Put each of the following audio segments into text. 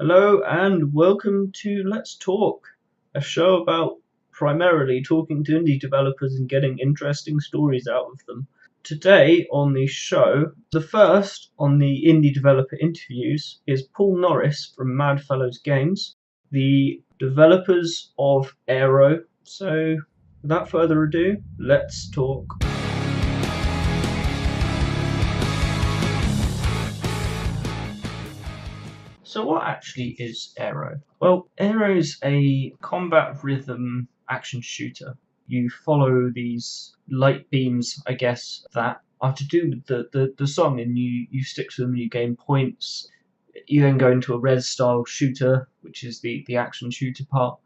Hello and welcome to Let's Talk, a show about primarily talking to indie developers and getting interesting stories out of them. Today on the show, the first on the indie developer interviews is Paul Norris from MadFellowsGames, the developers of Aaero. So without further ado, let's talk. So what actually is Aaero? Well, Aaero is a combat rhythm action shooter. You follow these light beams, I guess, that are to do with the song, and you stick to them and you gain points. You then go into a res style shooter, which is the action shooter part,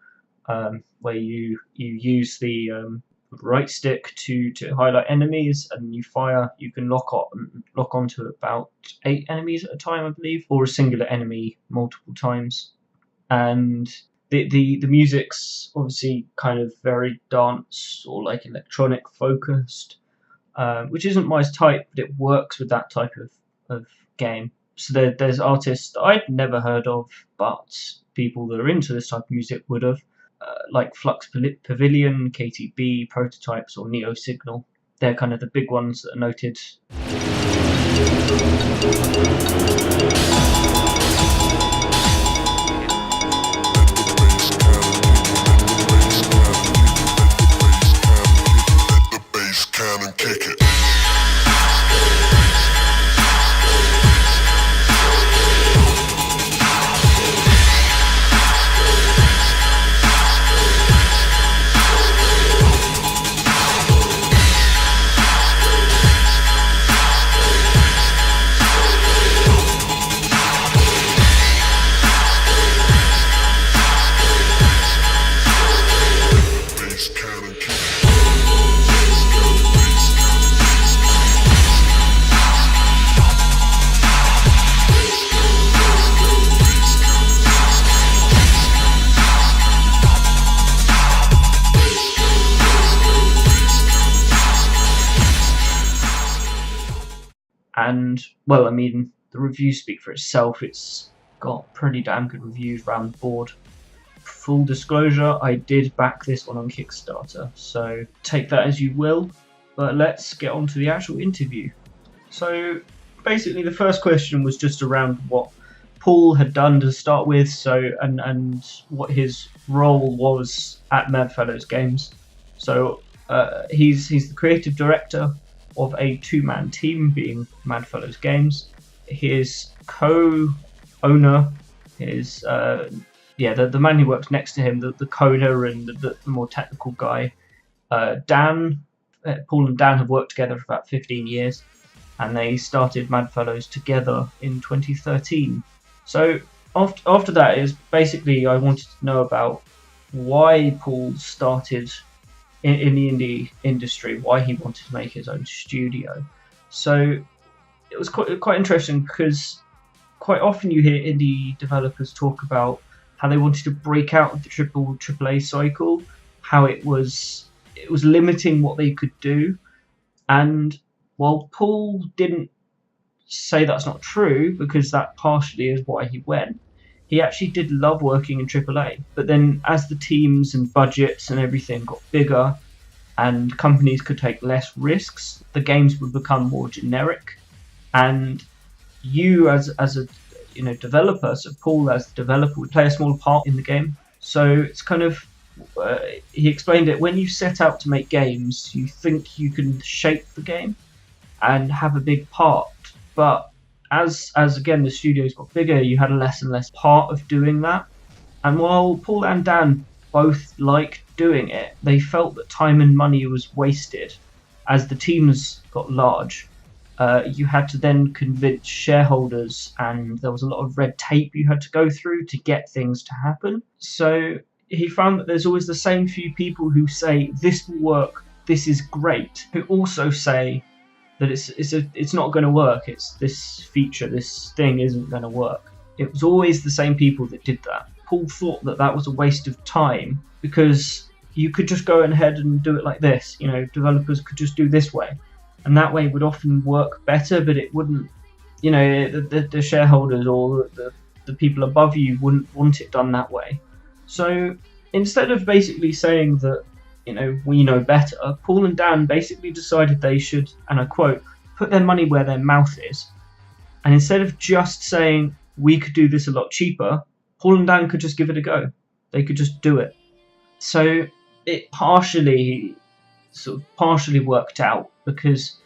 where you use the right stick to highlight enemies, and you fire. You can lock onto about 8 enemies at a time, I believe, or a singular enemy multiple times. And the music's obviously kind of very dance or like electronic focused, which isn't my type, but it works with that type of game. So there's artists that I'd never heard of, but people that are into this type of music would have. Like Flux Pavilion, KTB, Prototypes, or Neo Signal. They're kind of the big ones that are noted. And, well, I mean, the reviews speak for itself. It's got pretty damn good reviews around the board. Full disclosure, I did back this one on Kickstarter, so take that as you will. But let's get on to the actual interview. So, basically, the first question was just around what Paul had done to start with, and what his role was at MadFellowsGames. So, he's the creative director of a 2-man team, being MadFellowsGames. His co-owner is the man who works next to him, the coder and the more technical guy, Dan. Paul and Dan have worked together for about 15 years, and they started MadFellows together in 2013. So after that is basically I wanted to know about why Paul started in the indie industry, why he wanted to make his own studio. So it was quite interesting, because quite often you hear indie developers talk about how they wanted to break out of the AAA cycle, how it was limiting what they could do. And while Paul didn't say that's not true, because that partially is why he went, he actually did love working in AAA. But then as the teams and budgets and everything got bigger and companies could take less risks, the games would become more generic. And you as a developer, so Paul as the developer, would play a smaller part in the game. So it's kind of, he explained it, when you set out to make games, you think you can shape the game and have a big part. But as again the studios got bigger, you had a less and less part of doing that. And while Paul and Dan both liked doing it, they felt that time and money was wasted. As the teams got large, you had to then convince shareholders, and there was a lot of red tape you had to go through to get things to happen. So he found that there's always the same few people who say this will work, this is great, who also say that it's not going to work, it's this feature, this thing isn't going to work. It was always the same people that did that. Paul thought that was a waste of time, because you could just go ahead and do it like this. Developers could just do this way, and that way would often work better, but it wouldn't, the shareholders or the people above you wouldn't want it done that way. So instead of basically saying that, we know better, Paul and Dan basically decided they should, and I quote, put their money where their mouth is. And instead of just saying, we could do this a lot cheaper, Paul and Dan could just give it a go. They could just do it. So it partially worked out, because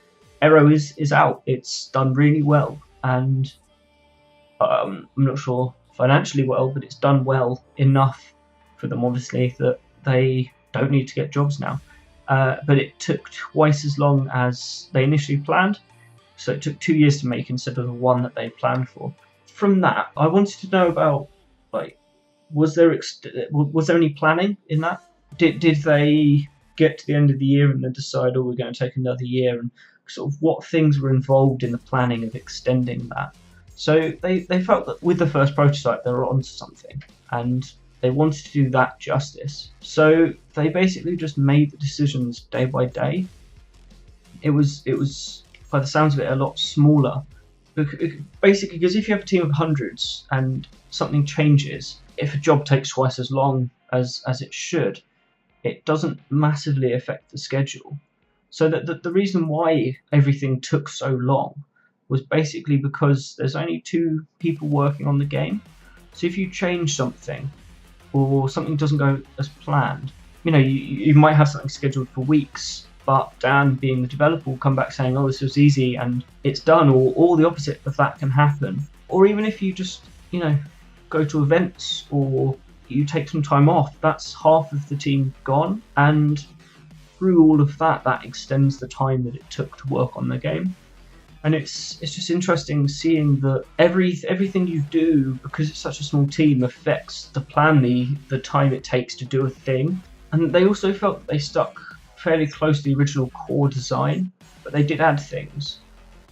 Aaero is out. It's done really well, and I'm not sure financially well, but it's done well enough for them, obviously, that they don't need to get jobs now. But it took twice as long as they initially planned, so it took 2 years to make instead of the one that they planned for. From that, I wanted to know about, was there any planning in that? Did they get to the end of the year and then decide, we're going to take another year, and sort of what things were involved in the planning of extending that? So they felt that with the first prototype they were onto something, and they wanted to do that justice. So they basically just made the decisions day by day. It was by the sounds of it a lot smaller, basically because if you have a team of hundreds and something changes, if a job takes twice as long as it should, it doesn't massively affect the schedule. So that the reason why everything took so long was basically because there's only 2 people working on the game. So if you change something, or something doesn't go as planned, you might have something scheduled for weeks, but Dan, being the developer, will come back saying, this was easy and it's done, or the opposite of that can happen. Or even if you just, go to events or you take some time off, that's half of the team gone, and through all of that extends the time that it took to work on the game. And it's just interesting seeing that everything you do, because it's such a small team, affects the plan, the time it takes to do a thing. And they also felt that they stuck fairly close to the original core design, but they did add things.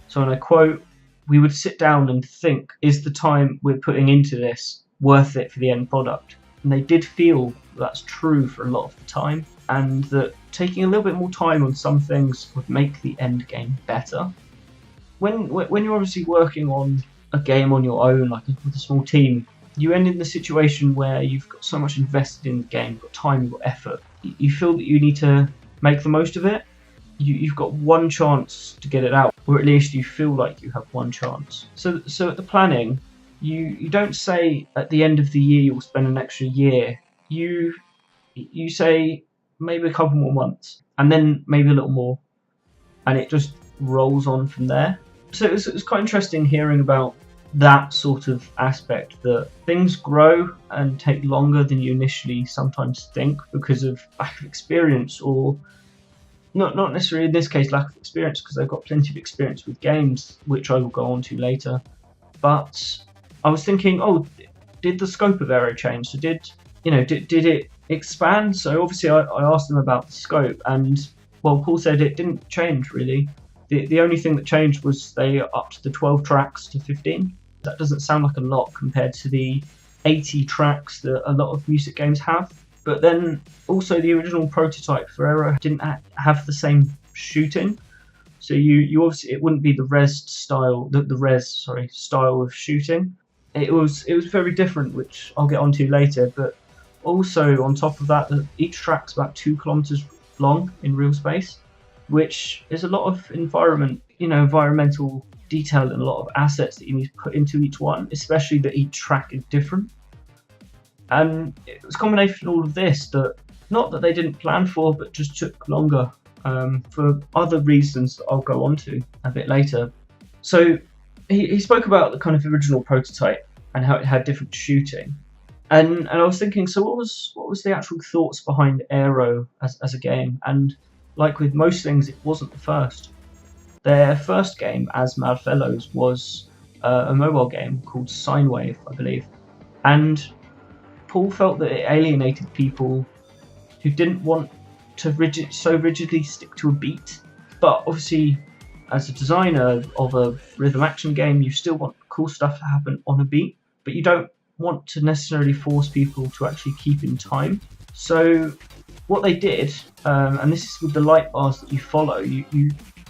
So, and I quote, "We would sit down and think, is the time we're putting into this worth it for the end product?" And they did feel that's true for a lot of the time, and that taking a little bit more time on some things would make the end game better. When you're obviously working on a game on your own, like with a small team, you end in the situation where you've got so much invested in the game, you've got time, you've got effort. You feel that you need to make the most of it. You've got one chance to get it out, or at least you feel like you have one chance. So at the planning, you don't say at the end of the year you'll spend an extra year. You say maybe a couple more months, and then maybe a little more, and it just rolls on from there. So it was quite interesting hearing about that sort of aspect, that things grow and take longer than you initially sometimes think because of lack of experience, or not necessarily in this case lack of experience, because they've got plenty of experience with games, which I will go on to later. But I was thinking, did the scope of Aaero change? So did it expand? So obviously I asked them about the scope, and Paul said it didn't change really. The only thing that changed was they upped the 12 tracks to 15. That doesn't sound like a lot compared to the 80 tracks that a lot of music games have. But then also the original prototype for Aaero didn't have the same shooting. So you obviously, it wouldn't be the res style of shooting. It was very different, which I'll get onto later. But also on top of that, each track's about 2 kilometers long in real space, which is a lot of environmental detail and a lot of assets that you need to put into each one, especially that each track is different. And it was a combination of all of this that, not that they didn't plan for, but just took longer for other reasons that I'll go on to a bit later. So he spoke about the kind of original prototype and how it had different shooting. And I was thinking, so what was the actual thoughts behind Aaero as a game? And like with most things, it wasn't the first. Their first game as MadFellows was a mobile game called Sine Wave, I believe. And Paul felt that it alienated people who didn't want to so rigidly stick to a beat. But obviously, as a designer of a rhythm action game, you still want cool stuff to happen on a beat, but you don't want to necessarily force people to actually keep in time. So what they did, and this is with the light bars that you follow,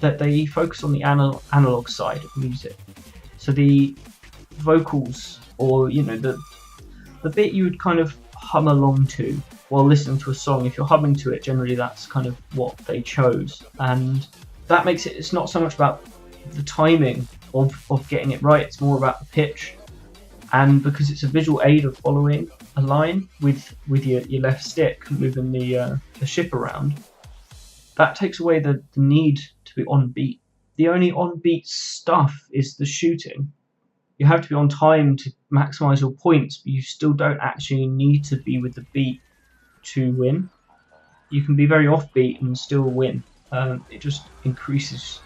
that they focus on the analog side of music. So the vocals or the bit you would kind of hum along to while listening to a song. If you're humming to it, generally that's kind of what they chose, and that makes it's not so much about the timing of getting it right, it's more about the pitch. And because it's a visual aid of following a line with your left stick moving the ship around, that takes away the need to be on beat. The only on beat stuff is the shooting. You have to be on time to maximize your points, but you still don't actually need to be with the beat to win. You can be very offbeat and still win. It just increases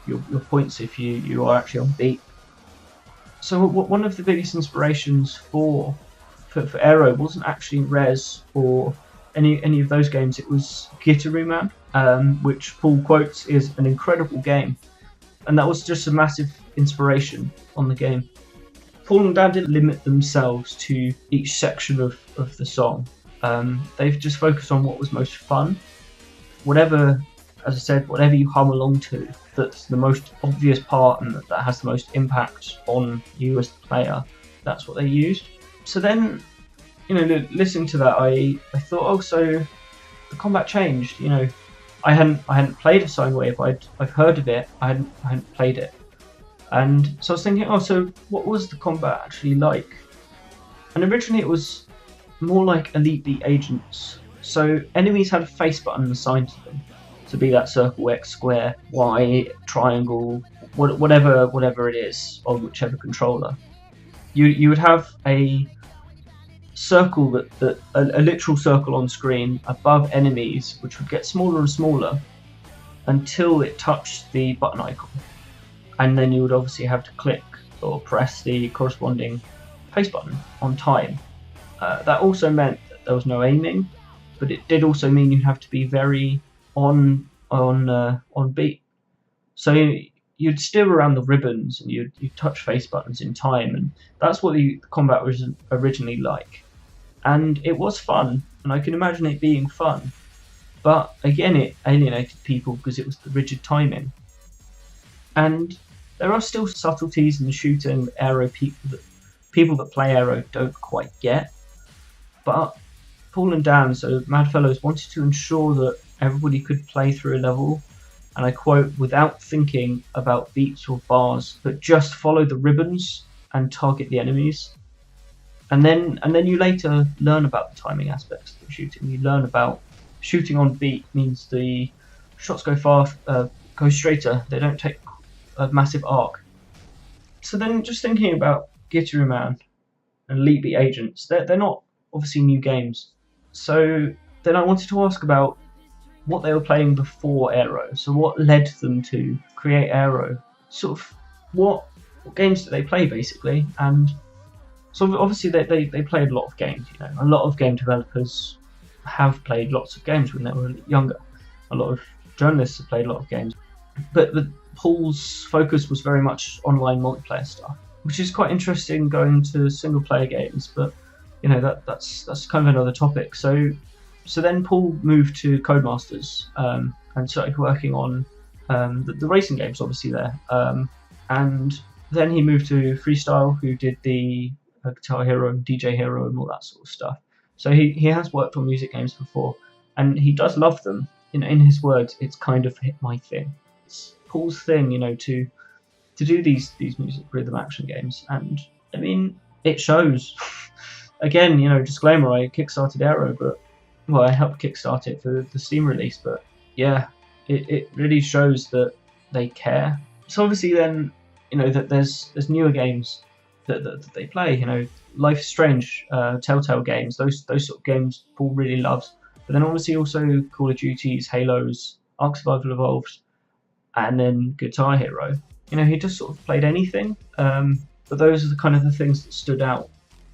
your points if you are actually on beat. So one of the biggest inspirations for Aaero wasn't actually Res or any of those games. It was Gitaru Man, which Paul quotes is an incredible game, and that was just a massive inspiration on the game. Paul and Dan didn't limit themselves to each section of the song. They've just focused on what was most fun. Whatever, as I said, whatever you hum along to, that's the most obvious part and that has the most impact on you as the player, that's what they used. So then, listening to that, I thought, oh, so the combat changed. I hadn't played a sine wave. I've heard of it. I hadn't played it, and so I was thinking, oh, so what was the combat actually like? And originally it was more like Elite Beat agents. So enemies had a face button assigned to them, to be that circle, X, square, Y, triangle, whatever it is on whichever controller. You would have a circle a literal circle on screen above enemies, which would get smaller and smaller until it touched the button icon, and then you would obviously have to click or press the corresponding face button on time. That also meant that there was no aiming, but it did also mean you'd have to be very on beat. So you'd steer around the ribbons and you'd touch face buttons in time, and that's what the combat was originally like. And it was fun, and I can imagine it being fun, but again it alienated people because it was the rigid timing. And there are still subtleties in the shooting that Aaero people that play Aaero don't quite get, but Paul and Dan, so MadFellows, wanted to ensure that everybody could play through a level, and I quote, without thinking about beats or bars, but just follow the ribbons and target the enemies. And then you later learn about the timing aspects of the shooting. You learn about shooting on beat means the shots go straighter. They don't take a massive arc. So then, just thinking about Gitaru Man and Elite Beat Agents, they're not obviously new games. So then I wanted to ask about what they were playing before Aaero. So what led them to create Aaero? Sort of what games did they play basically? And so obviously they played a lot of games. A lot of game developers have played lots of games when they were younger. A lot of journalists have played a lot of games. But Paul's focus was very much online multiplayer stuff, which is quite interesting going to single player games, but that's kind of another topic. So then Paul moved to Codemasters and started working on the racing games, obviously there. And then he moved to Freestyle, who did the Guitar Hero and DJ Hero and all that sort of stuff. So he has worked on music games before, and he does love them. In his words, it's kind of my thing. It's Paul's thing, to do these music rhythm action games, and I mean it shows. Again, disclaimer: I kickstarted Aaero, but I helped kickstart it for the Steam release. But yeah, it really shows that they care. So obviously, then that there's newer games that they play. Life is Strange, Telltale games, those sort of games Paul really loves. But then obviously also Call of Duties, Halos, Ark Survival Evolved, and then Guitar Hero. He just sort of played anything. But those are the kind of the things that stood out.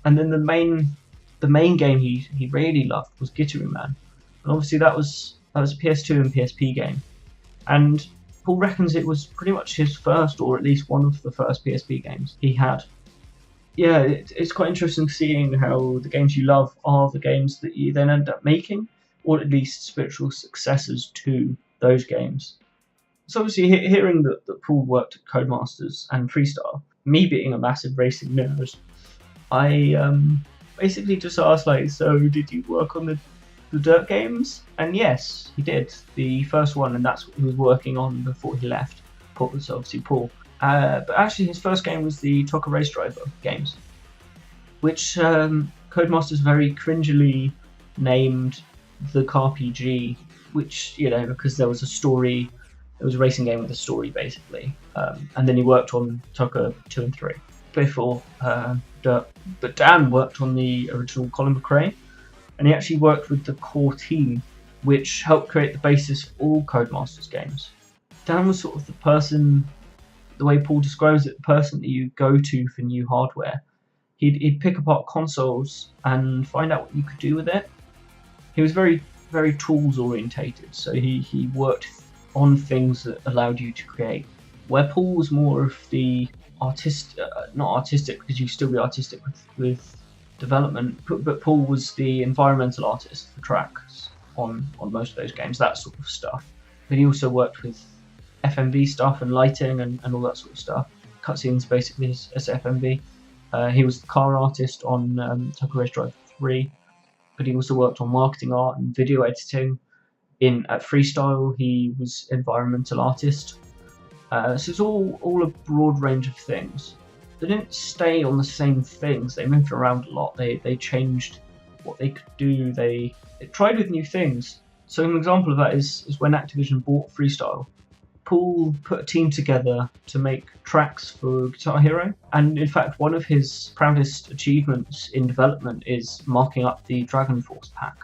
And then the main game he really loved was Gitaru Man, and obviously that was a PS2 and PSP game. And Paul reckons it was pretty much his first, or at least one of the first PSP games he had. Yeah, it's quite interesting seeing how the games you love are the games that you then end up making, or at least spiritual successors to those games. So obviously hearing that Paul worked at Codemasters and Freestyle, me being a massive racing nerd, I basically just asked, like, so did you work on the Dirt games? And yes, he did, the first one, and that's what he was working on before he left. Paul was obviously Paul. But actually, his first game was the Trucker Race Driver games, which Codemasters very cringily named the CarPG, which, because there was a story, it was a racing game with a story, basically. And then he worked on Tucker 2 and 3 before Dirt. But Dan worked on the original Colin McRae, and he actually worked with the core team, which helped create the basis for all Codemasters games. Dan was sort of the person, the way Paul describes it, the person that you go to for new hardware. He'd pick apart consoles and find out what you could do with it. He was very, very tools orientated, so he worked on things that allowed you to create. Where Paul was more of the not artistic, because you still be artistic with development, but Paul was the environmental artist for tracks on most of those games, that sort of stuff. But he also worked with FMV stuff and lighting and all that sort of stuff. Cutscenes basically as FMV. He was the car artist on Tucker Race Driver 3, but he also worked on marketing art and video editing. At Freestyle, he was environmental artist. So it's all a broad range of things. They didn't stay on the same things. They moved around a lot. They changed what they could do. They tried with new things. So an example of that is when Activision bought Freestyle. Paul put a team together to make tracks for Guitar Hero, and in fact one of his proudest achievements in development is marking up the Dragon Force pack.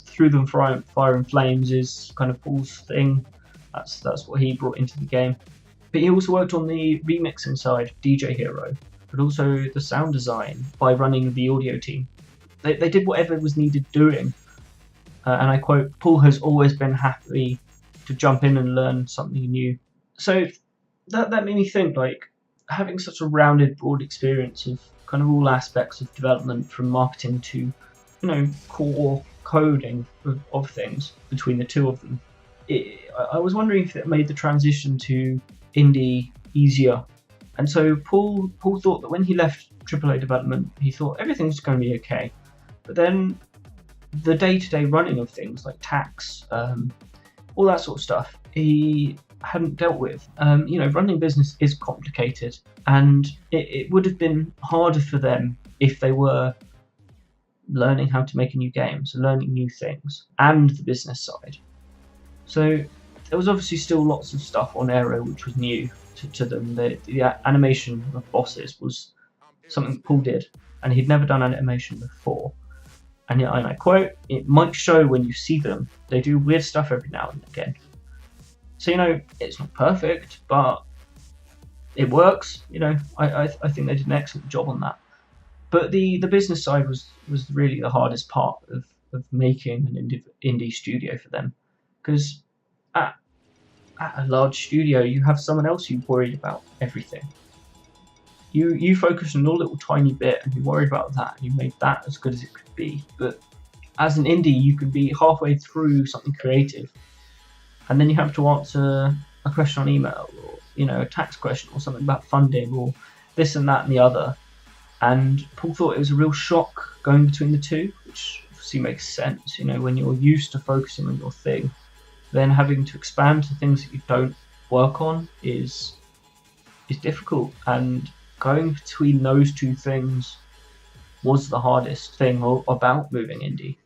Through them Fire and Flames is kind of Paul's thing. That's what he brought into the game. But he also worked on the remixing side of DJ Hero, but also the sound design by running the audio team. They did whatever was needed doing, and I quote, "Paul has always been happy to jump in and learn something new." So that made me think, like, having such a rounded, broad experience of kind of all aspects of development, from marketing to, core coding of things between the two of them. I was wondering if it made the transition to indie easier. And so Paul thought that when he left AAA development, he thought everything's going to be okay. But then the day-to-day running of things like tax, all that sort of stuff, he hadn't dealt with. Running business is complicated, and it would have been harder for them if they were learning how to make a new game, so learning new things, and the business side. So there was obviously still lots of stuff on Aaero which was new to them. The animation of bosses was something that Paul did, and he'd never done animation before. And I quote, "It might show when you see them. They do weird stuff every now and again." So, it's not perfect, but it works. I think they did an excellent job on that. But the business side was really the hardest part of making an indie studio for them. Because at a large studio, you have someone else who's worried about everything. You focus on your little tiny bit, and you worried about that, and you made that as good as it could be. But as an indie, you could be halfway through something creative, and then you have to answer a question on email, or a tax question, or something about funding, or this and that and the other. And Paul thought it was a real shock going between the two, which obviously makes sense. When you're used to focusing on your thing, then having to expand to things that you don't work on is difficult, and going between those two things was the hardest thing about moving indie.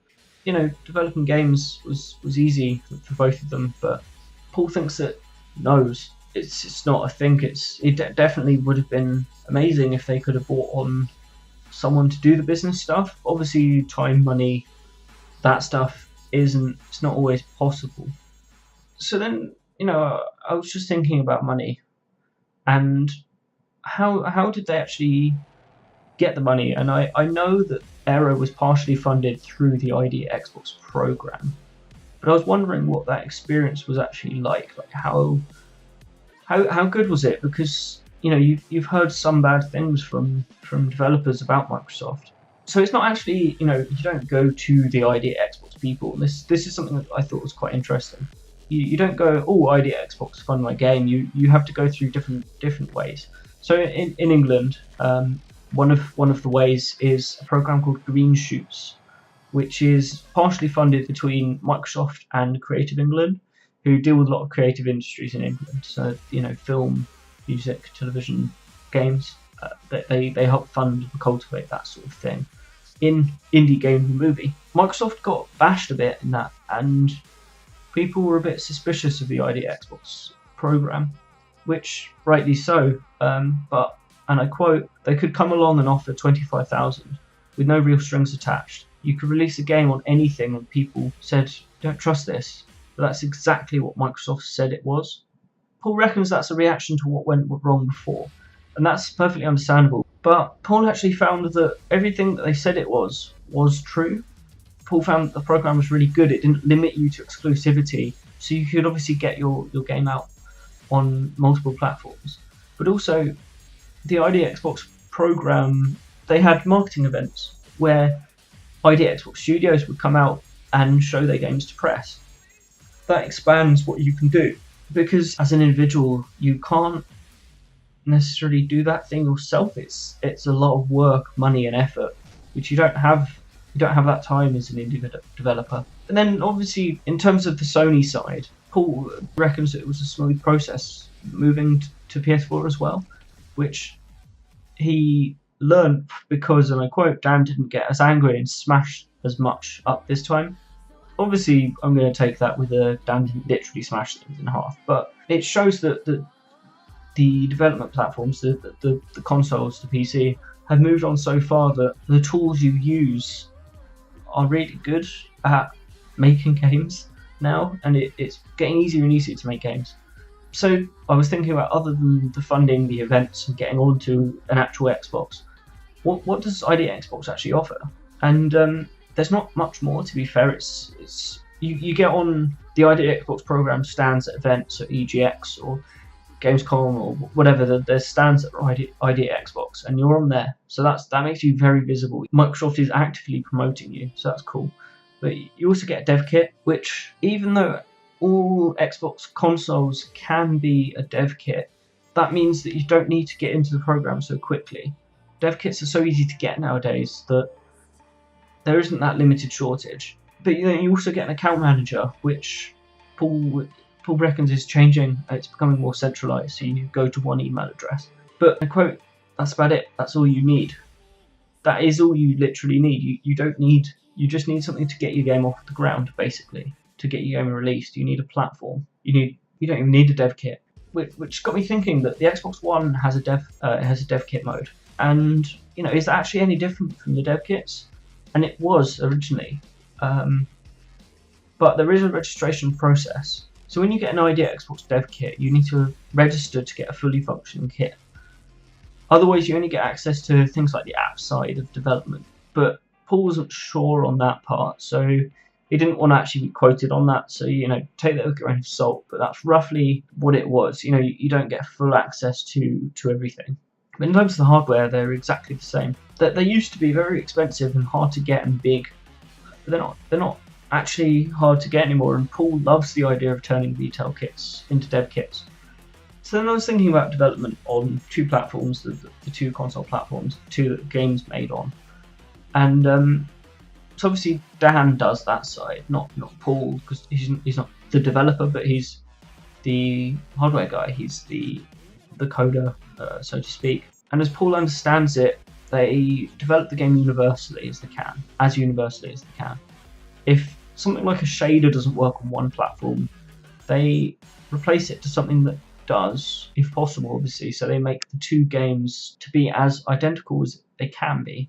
Developing games was easy for both of them, but Paul thinks that it's not a thing. It definitely would have been amazing if they could have brought on someone to do the business stuff. Obviously, time, money, that stuff it's not always possible. So then, I was just thinking about money, and how did they actually get the money? And I know that Aaero was partially funded through the Idea Xbox program, but I was wondering what that experience was actually like how good was it? Because you've heard some bad things from developers about Microsoft. So it's not actually, you don't go to the Idea Xbox people. This is something that I thought was quite interesting. You don't go, "Oh, Idea Xbox fund my game." You have to go through different ways. So in England, One of the ways is a program called Green Shoots, which is partially funded between Microsoft and Creative England, who deal with a lot of creative industries in England. So, film, music, television, games. They help fund and cultivate that sort of thing in indie game and movie. Microsoft got bashed a bit in that, and people were a bit suspicious of the ID Xbox program, which rightly so. But, and I quote, "They could come along and offer 25,000 with no real strings attached. You could release a game on anything, and people said, don't trust this." But that's exactly what Microsoft said it was. Paul reckons that's a reaction to what went wrong before, and that's perfectly understandable. But Paul actually found that everything that they said it was true. Paul found that the program was really good. It didn't limit you to exclusivity, so you could obviously get your game out on multiple platforms. But also, the ID Xbox program, they had marketing events where ID Xbox studios would come out and show their games to press. That expands what you can do, because as an individual, you can't necessarily do that thing yourself. It's a lot of work, money, and effort, which you don't have. You don't have that time as an indie developer. And then, obviously, in terms of the Sony side, Paul reckons it was a smooth process moving to PS4 as well, which he learned because, and I quote, "Dan didn't get as angry and smash as much up this time." Obviously, I'm going to take that with a Dan didn't literally smash things in half, but it shows that the development platforms, the consoles, the PC, have moved on so far that the tools you use are really good at making games now, and it's getting easier and easier to make games. So I was thinking about, other than the funding, the events, and getting onto an actual Xbox, what does ID Xbox actually offer? And there's not much more, to be fair. It's you get on the ID Xbox program stands at events at EGX or Gamescom or whatever. There's stands at ID Xbox, and you're on there, so that makes you very visible. Microsoft is actively promoting you, so that's cool. But you also get a dev kit, which, even though all Xbox consoles can be a dev kit, that means that you don't need to get into the program so quickly. Dev kits are so easy to get nowadays that there isn't that limited shortage. But you also get an account manager, which Paul reckons is changing. It's becoming more centralized, so you go to one email address. But I quote, "That's about it. That's all you need." That is all you literally need. You just need something to get your game off the ground, basically. To get your game released, you need a platform. You don't even need a dev kit, which got me thinking that the Xbox One has a dev kit mode, and is that actually any different from the dev kits? And it was originally, but there is a registration process. So when you get an ID Xbox dev kit, you need to register to get a fully functioning kit. Otherwise, you only get access to things like the app side of development. But Paul wasn't sure on that part, so he didn't want to actually be quoted on that. So take that with a grain of salt. But that's roughly what it was. You don't get full access to everything. But in terms of the hardware, they're exactly the same. They used to be very expensive and hard to get and big, but they're not actually hard to get anymore. And Paul loves the idea of turning retail kits into dev kits. So then I was thinking about development on two platforms, the two console platforms, two that the game's made on, and so obviously Dan does that side, not Paul, because he's not the developer, but he's the hardware guy. He's the coder, so to speak. And as Paul understands it, they develop the game universally as they can. If something like a shader doesn't work on one platform, they replace it to something that does, if possible, obviously. So they make the two games to be as identical as they can be.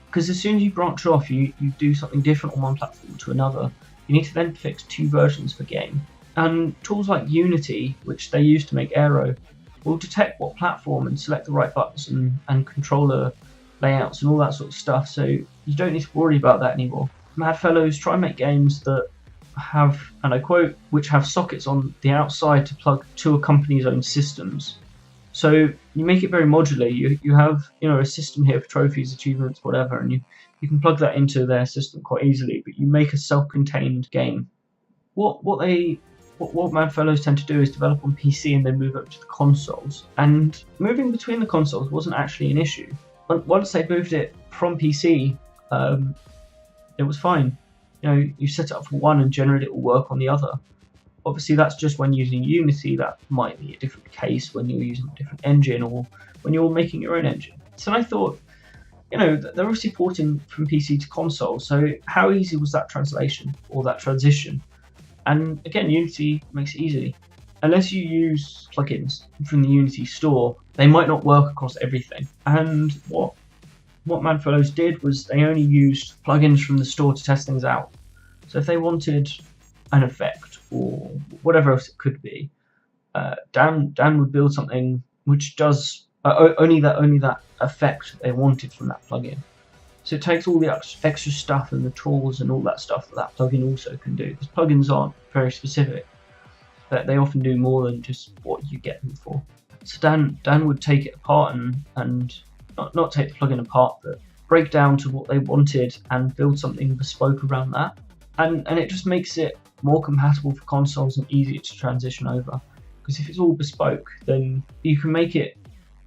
Because as soon as you branch off, you do something different on one platform to another, you need to then fix two versions of a game. And tools like Unity, which they use to make Aaero, will detect what platform and select the right buttons and controller layouts and all that sort of stuff, so you don't need to worry about that anymore. MadFellows try and make games that have, and I quote, "which have sockets on the outside to plug to a company's own systems." So you make it very modular. You have a system here for trophies, achievements, whatever, and you can plug that into their system quite easily, but you make a self-contained game. What they what MadFellows tend to do is develop on PC and then move over to the consoles. And moving between the consoles wasn't actually an issue. Once they moved it from PC, it was fine. You set it up for one and generally it will work on the other. Obviously, that's just when using Unity. That might be a different case when you're using a different engine or when you're making your own engine. So I thought, they're obviously porting from PC to console, so how easy was that translation or that transition? And again, Unity makes it easy. Unless you use plugins from the Unity store, they might not work across everything. And what MadFellows did was they only used plugins from the store to test things out. So if they wanted an effect or whatever else it could be, Dan would build something which does only that effect they wanted from that plugin. So it takes all the extra stuff and the tools and all that stuff that plugin also can do. Because plugins aren't very specific. They often do more than just what you get them for. So Dan would take it apart and not take the plugin apart, but break down to what they wanted and build something bespoke around that. And it just makes it more compatible for consoles and easier to transition over. Because if it's all bespoke, then you can make it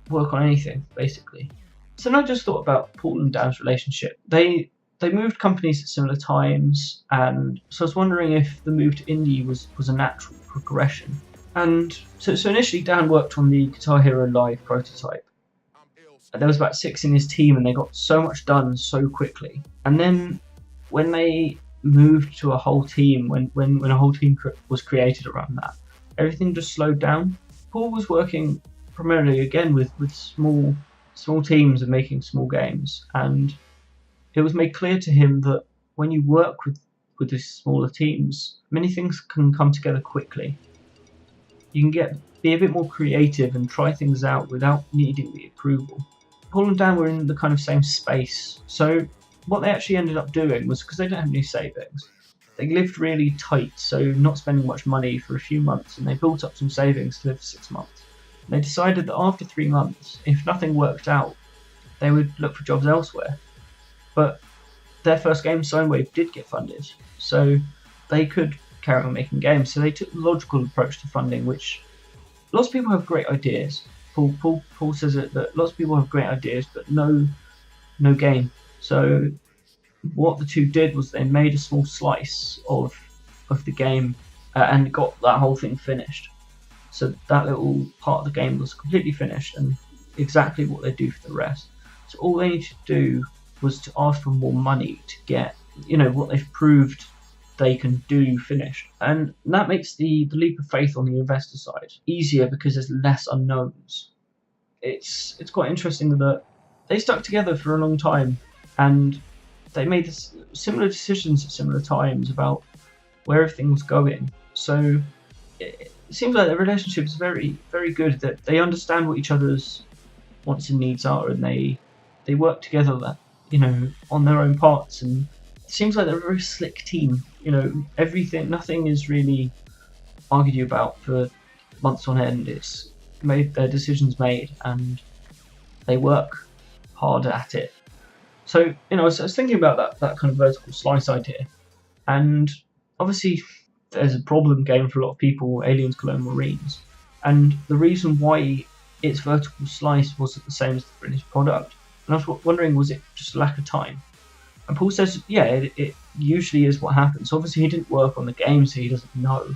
work on anything, basically. So then I just thought about Paul and Dan's relationship. They moved companies at similar times, and so I was wondering if the move to indie was a natural progression. And so initially Dan worked on the Guitar Hero Live prototype. There was about 6 in his team, and they got so much done so quickly. And then when they moved to a whole team, when a whole team was created around that, everything just slowed down. Paul was working primarily again with small teams and making small games, and it was made clear to him that when you work with these smaller teams, many things can come together quickly. You can be a bit more creative and try things out without needing the approval. Paul and Dan were in the kind of same space, so what they actually ended up doing was, because they didn't have any savings, they lived really tight, so not spending much money for a few months, and they built up some savings to live for 6 months. And they decided that after 3 months, if nothing worked out, they would look for jobs elsewhere. But their first game, Wave, did get funded, so they could carry on making games. So they took the logical approach to funding, which lots of people have great ideas. Paul says that lots of people have great ideas, but no game. So what the two did was they made a small slice of the game and got that whole thing finished. So that little part of the game was completely finished and exactly what they do for the rest. So all they needed to do was to ask for more money to get, what they've proved they can do finished. And that makes the leap of faith on the investor side easier because there's less unknowns. It's quite interesting that they stuck together for a long time and they made similar decisions at similar times about where everything was going. So it seems like their relationship is very, very good, that they understand what each other's wants and needs are, and they work together on their own parts. And it seems like they're a very slick team. Nothing is really argued about for months on end. It's made, their decisions made, and they work hard at it. So, I was thinking about that kind of vertical slice idea, and obviously there's a problem game for a lot of people, Aliens, Colonial Marines, and the reason why its vertical slice wasn't the same as the finished product. And I was wondering, was it just lack of time? And Paul says, yeah, it usually is what happens. Obviously, he didn't work on the game, so he doesn't know.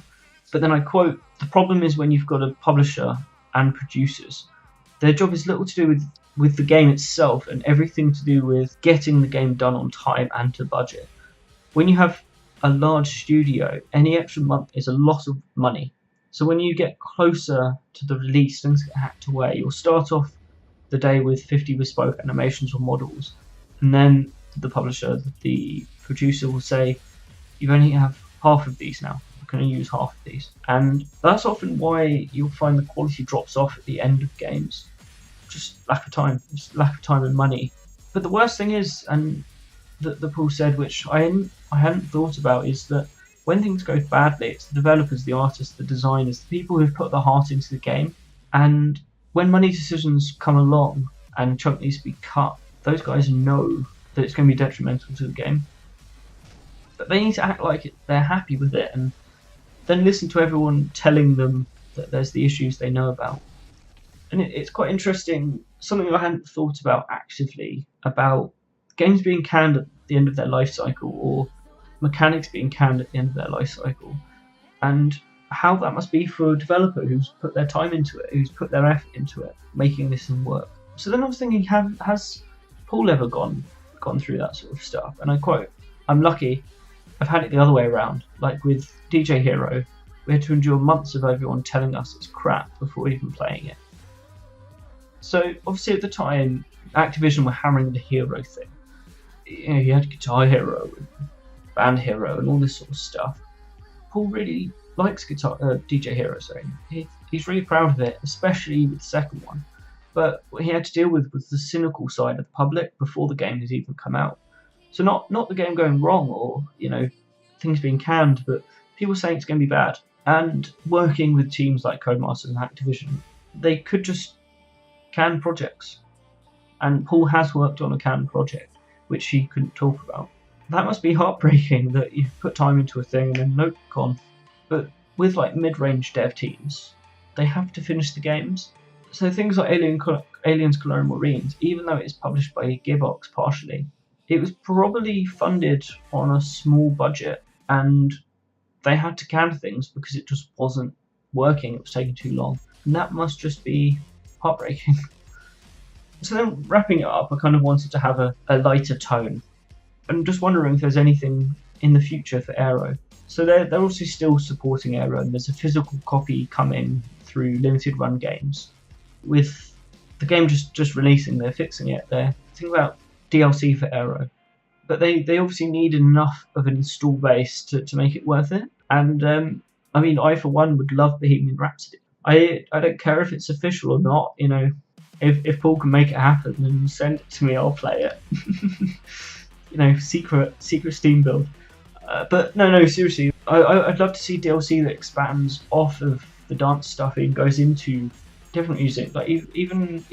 But then I quote, the problem is when you've got a publisher and producers, their job is little to do with the game itself and everything to do with getting the game done on time and to budget. When you have a large studio, any extra month is a lot of money. So when you get closer to the release, things get hacked away. You'll start off the day with 50 bespoke animations or models, and then the publisher, the producer will say, you only have half of these now. You can only use half of these. And that's often why you'll find the quality drops off at the end of games. Just lack of time. Just lack of time and money. But the worst thing is, and that Paul said, which I hadn't thought about, is that when things go badly, it's the developers, the artists, the designers, the people who've put their heart into the game. And when money decisions come along and chunk needs to be cut, those guys know that it's going to be detrimental to the game. But they need to act like they're happy with it, and then listen to everyone telling them that there's the issues they know about. And it's quite interesting, something I hadn't thought about actively, about games being canned at the end of their life cycle, or mechanics being canned at the end of their life cycle, and how that must be for a developer who's put their time into it, who's put their effort into it, making this thing work. So then I was thinking, has Paul ever gone through that sort of stuff? And I'm lucky, I've had it the other way around. Like with DJ Hero, we had to endure months of everyone telling us it's crap before even playing it. So obviously at the time, Activision were hammering the hero thing. You know, you had Guitar Hero and Band Hero and all this sort of stuff. Paul really likes DJ Hero, sorry. He's really proud of it, especially with the second one. But what he had to deal with was the cynical side of the public before the game had even come out. So not the game going wrong or, you know, things being canned, but people saying it's going to be bad. And working with teams like Codemasters and Activision, they could just can projects. And Paul has worked on a canned project, which he couldn't talk about. That must be heartbreaking that you've put time into a thing and then nope, gone. But with like mid-range dev teams, they have to finish the games. So things like Aliens Colonial Marines, even though it's published by Gearbox partially, it was probably funded on a small budget, and they had to can things because it just wasn't working, it was taking too long. And that must just be heartbreaking. So then wrapping it up, I kind of wanted to have a lighter tone. I'm just wondering if there's anything in the future for Aaero. So they're also still supporting Aaero, and there's a physical copy coming through limited run games. With the game just releasing, they're fixing it. They're thinking about DLC for Aaero. But they obviously need enough of an install base to make it worth it. And I mean, I for one would love Bohemian Rhapsody. I don't care if it's official or not, you know. If Paul can make it happen and send it to me, I'll play it. You know, secret Steam build. But no, seriously, I'd love to see DLC that expands off of the dance stuff and goes into different music, like even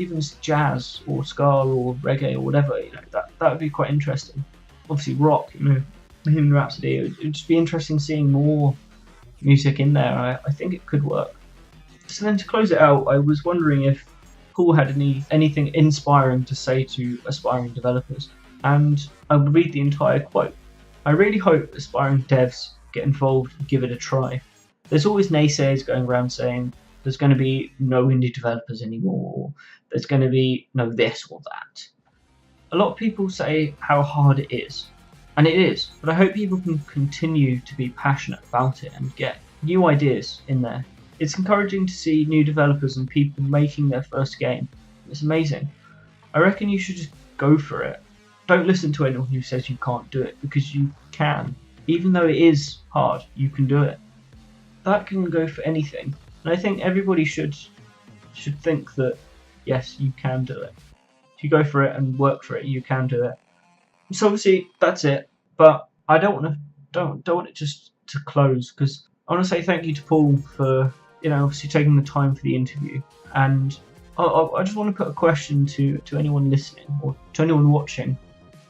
jazz or ska or reggae or whatever. You know, that would be quite interesting. Obviously, rock. You know, Bohemian Rhapsody. It'd just be interesting seeing more music in there. I think it could work. So then to close it out, I was wondering if Paul had anything inspiring to say to aspiring developers, and I would read the entire quote. I really hope aspiring devs get involved and give it a try. There's always naysayers going around saying there's going to be no indie developers anymore, or there's going to be no this or that. A lot of people say how hard it is, and it is, but I hope people can continue to be passionate about it and get new ideas in there. It's encouraging to see new developers and people making their first game. It's amazing. I reckon you should just go for it. Don't listen to anyone who says you can't do it, because you can. Even though it is hard, you can do it. That can go for anything. And I think everybody should think that, yes, you can do it. If you go for it and work for it, you can do it. So obviously, that's it. But I don't want it just to close, because I want to say thank you to Paul for, you know, obviously taking the time for the interview. And I just want to put a question to anyone listening or to anyone watching.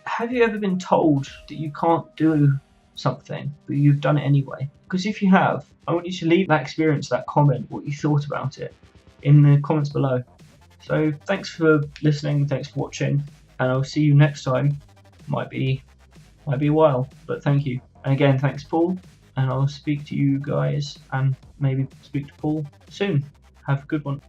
Have you ever been told that you can't do something, but you've done it anyway? Because if you have, I want you to leave that experience, that comment, what you thought about it, in the comments below. So thanks for listening, thanks for watching, and I'll see you next time. Might be a while, but thank you. And again, thanks Paul, and I'll speak to you guys and maybe speak to Paul soon. Have a good one.